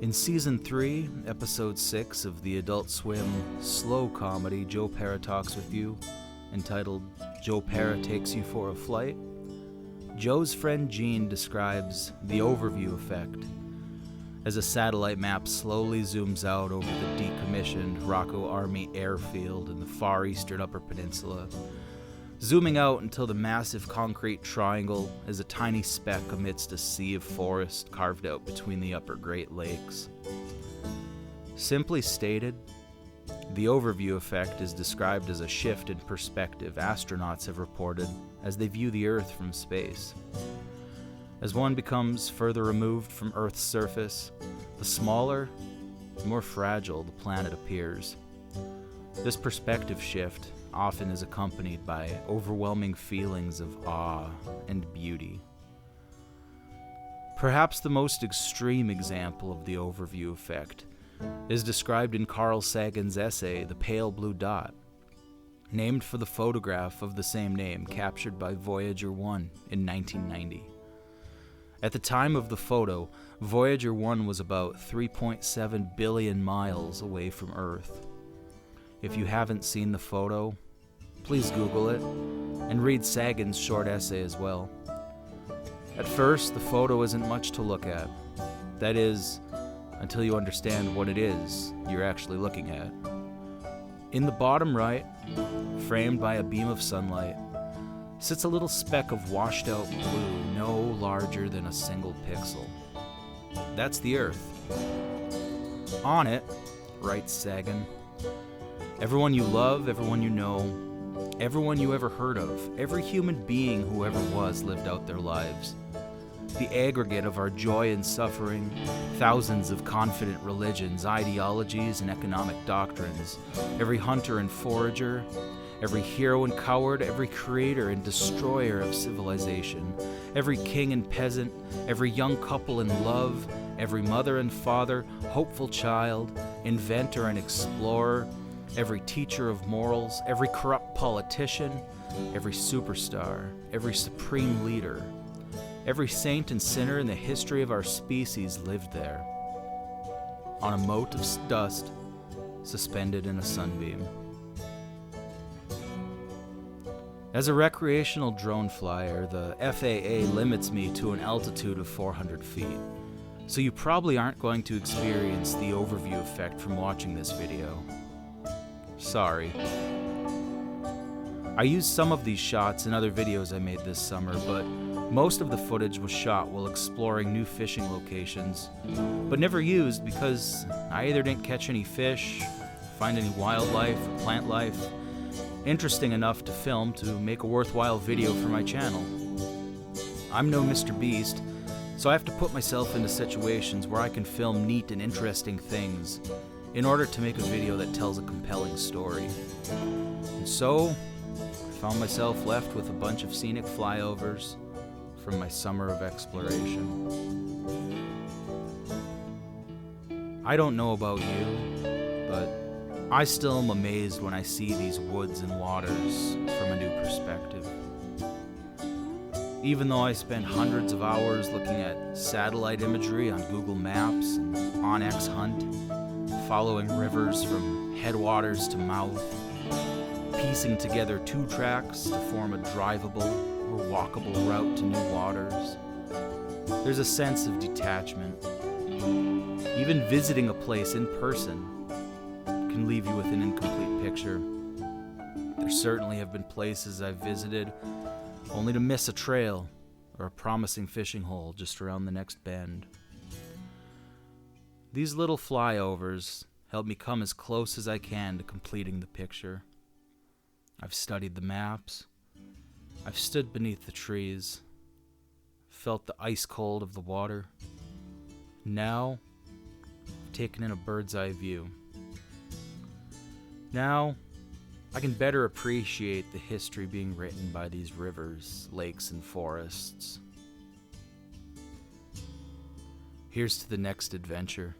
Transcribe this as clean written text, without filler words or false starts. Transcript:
In Season 3, Episode 6 of the Adult Swim slow comedy Joe Pera Talks With You, entitled Joe Pera Takes You for a Flight, Joe's friend Gene describes the overview effect as a satellite map slowly zooms out over the decommissioned Rocco Army airfield in the far eastern Upper Peninsula, zooming out until the massive concrete triangle is a tiny speck amidst a sea of forest carved out between the upper Great Lakes. Simply stated, the overview effect is described as a shift in perspective astronauts have reported as they view the Earth from space. As one becomes further removed from Earth's surface, the smaller, more fragile the planet appears. This perspective shift often is accompanied by overwhelming feelings of awe and beauty. Perhaps the most extreme example of the overview effect is described in Carl Sagan's essay, The Pale Blue Dot, named for the photograph of the same name captured by Voyager 1 in 1990. At the time of the photo, Voyager 1 was about 3.7 billion miles away from Earth. If you haven't seen the photo, please Google it and read Sagan's short essay as well. At first, the photo isn't much to look at. That is, until you understand what it is you're actually looking at. In the bottom right, framed by a beam of sunlight, sits a little speck of washed-out blue no larger than a single pixel. That's the Earth. On it, writes Sagan, everyone you love, everyone you know, everyone you ever heard of, every human being who ever was lived out their lives. The aggregate of our joy and suffering, thousands of confident religions, ideologies, and economic doctrines, every hunter and forager, every hero and coward, every creator and destroyer of civilization, every king and peasant, every young couple in love, every mother and father, hopeful child, inventor and explorer, every teacher of morals, every corrupt politician, every superstar, every supreme leader, every saint and sinner in the history of our species lived there, on a mote of dust suspended in a sunbeam. As a recreational drone flyer, the FAA limits me to an altitude of 400 feet, so you probably aren't going to experience the overview effect from watching this video. Sorry. I used some of these shots in other videos I made this summer, but most of the footage was shot while exploring new fishing locations, but never used because I either didn't catch any fish, find any wildlife or plant life interesting enough to film to make a worthwhile video for my channel. I'm no Mr. Beast, so I have to put myself into situations where I can film neat and interesting things in order to make a video that tells a compelling story. And so, I found myself left with a bunch of scenic flyovers from my summer of exploration. I don't know about you, but I still am amazed when I see these woods and waters from a new perspective. Even though I spent hundreds of hours looking at satellite imagery on Google Maps and OnX Hunt, following rivers from headwaters to mouth, piecing together two tracks to form a drivable or walkable route to new waters, there's a sense of detachment. Even visiting a place in person can leave you with an incomplete picture. There certainly have been places I've visited only to miss a trail or a promising fishing hole just around the next bend. These little flyovers help me come as close as I can to completing the picture. I've studied the maps. I've stood beneath the trees, felt the ice cold of the water. Now, I've taken in a bird's eye view. Now, I can better appreciate the history being written by these rivers, lakes, and forests. Here's to the next adventure.